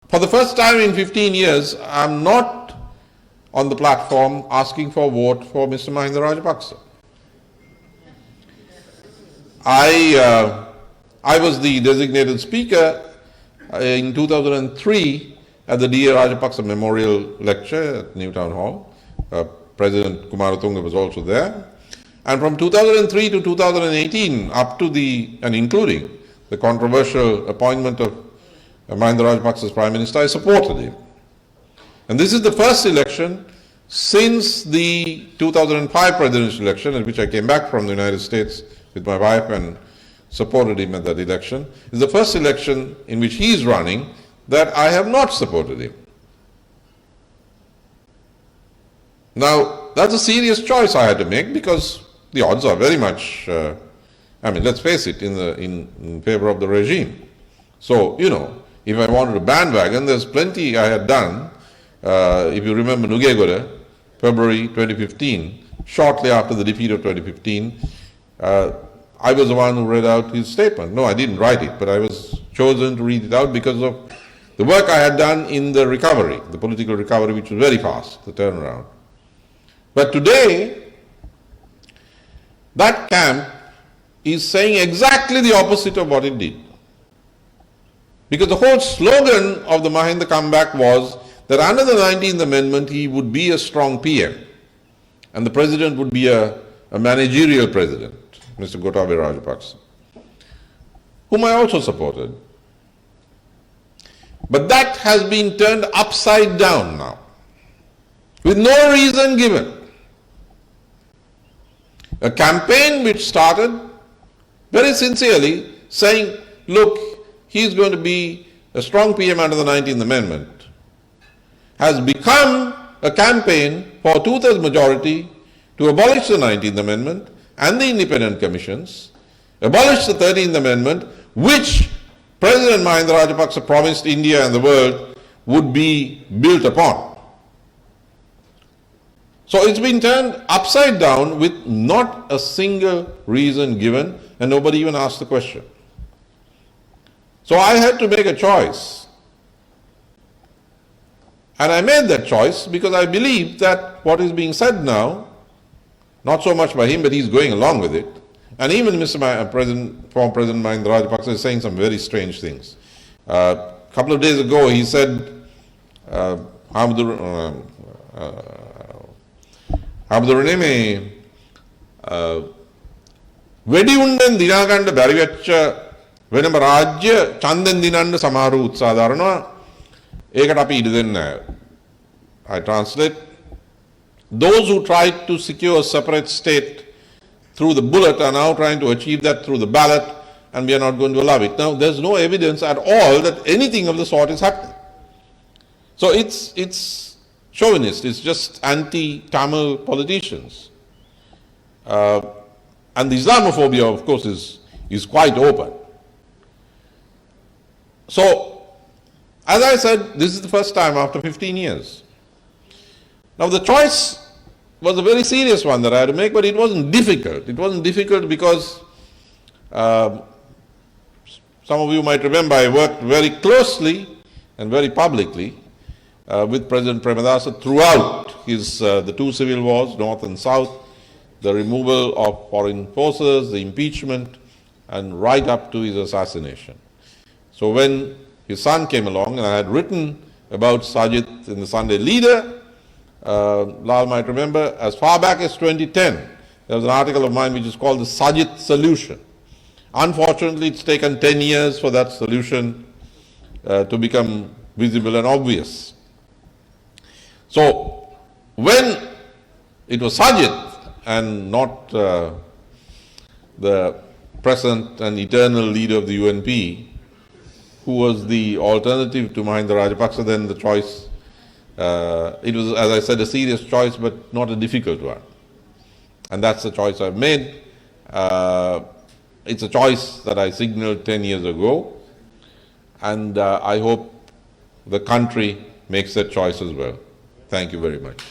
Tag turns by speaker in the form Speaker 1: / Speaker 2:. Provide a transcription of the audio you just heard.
Speaker 1: For the first time in 15 years, I'm not on the platform asking for a vote for Mr. Mahinda Rajapaksa. I was the designated speaker in 2003 at the D.A. Rajapaksa Memorial Lecture at New Town Hall. President Kumaratunga was also there. And from 2003 to 2018, up to and including the controversial appointment of Mahinda Rajapaksa as Prime Minister, I supported him. And this is the first election since the 2005 presidential election, in which I came back from the United States with my wife and supported him at that election. It's the first election in which he is running that I have not supported him. Now, that's a serious choice I had to make because the odds are very much, let's face it, in favor of the regime. So, if I wanted a bandwagon, there's plenty I had done. If you remember Nugegore, February 2015, shortly after the defeat of 2015, I was the one who read out his statement. No, I didn't write it, but I was chosen to read it out because of the work I had done in the recovery, the political recovery, which was very fast, the turnaround. But today, that camp is saying exactly the opposite of what it did. Because the whole slogan of the Mahinda comeback was that under the 19th Amendment, he would be a strong PM. And the president would be a managerial president, Mr. Gotabaya Rajapaksa, whom I also supported. But that has been turned upside down now, with no reason given. A campaign which started very sincerely saying, look, he's going to be a strong PM under the 19th Amendment, has become a campaign for a two-thirds majority to abolish the 19th Amendment and the independent commissions, abolish the 13th Amendment, which President Mahinda Rajapaksa promised India and the world would be built upon. So it's been turned upside down with not a single reason given, and nobody even asked the question. So I had to make a choice. And I made that choice because I believe that what is being said now, not so much by him, but he's going along with it. And even former President Mahinda Rajapaksa is saying some very strange things. A couple of days ago, he said, වෙඩි උණ්ඩෙන් දිනා ගන්න බැරි වෙච්ච වෙනම රාජ්‍ය ඡන්දෙන් දිනන්න සමහර උත්සාහ දරනවා ඒකට අපි ඉඩ දෙන්නේ නැහැ. I translate, those who tried to secure a separate state through the bullet are now trying to achieve that through the ballot, and we are not going to allow it. Now, there's no evidence at all that anything of the sort is happening. So it's chauvinist, it's just anti-Tamil politicians. And the Islamophobia, of course, is quite open. So, as I said, this is the first time after 15 years. Now, the choice was a very serious one that I had to make, but it wasn't difficult. It wasn't difficult because some of you might remember I worked very closely and very publicly with President Premadasa throughout the two civil wars, North and South, the removal of foreign forces, the impeachment, and right up to his assassination. So when his son came along, and I had written about Sajid in the Sunday Leader, Lal might remember, as far back as 2010, there was an article of mine which is called the Sajid Solution. Unfortunately, it's taken 10 years for that solution to become visible and obvious. So, when it was Sajid and not the present and eternal leader of the UNP, who was the alternative to Mahinda Rajapaksa, then the choice, it was, as I said, a serious choice, but not a difficult one. And that's the choice I've made. It's a choice that I signaled 10 years ago, and I hope the country makes that choice as well. Thank you very much.